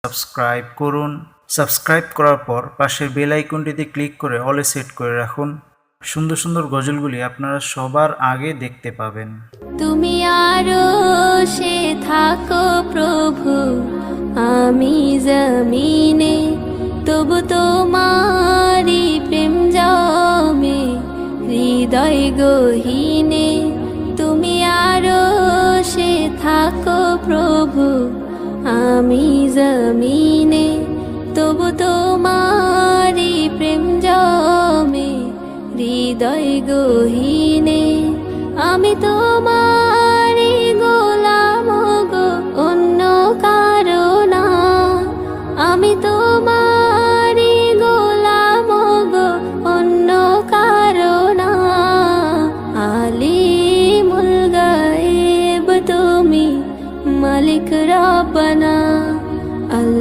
Subscribe করুন। Subscribe করার পর পাশের বেল আইকনটিতে ক্লিক করে অলে সেট করে রাখুন। সুন্দর সুন্দর গজলগুলি আপনারা সবার আগে দেখতে পাবেন। তুমি আরো সে থাকো প্রভু, আমি জমিনে, তবু তোমারি প্রেম জমে হৃদয় গহীনে। তুমি আরো সে থাকো প্রভু, আমি জমিনে, তবু তোমারি প্রেম জমে হৃদয় গহীনে। আমি তোমার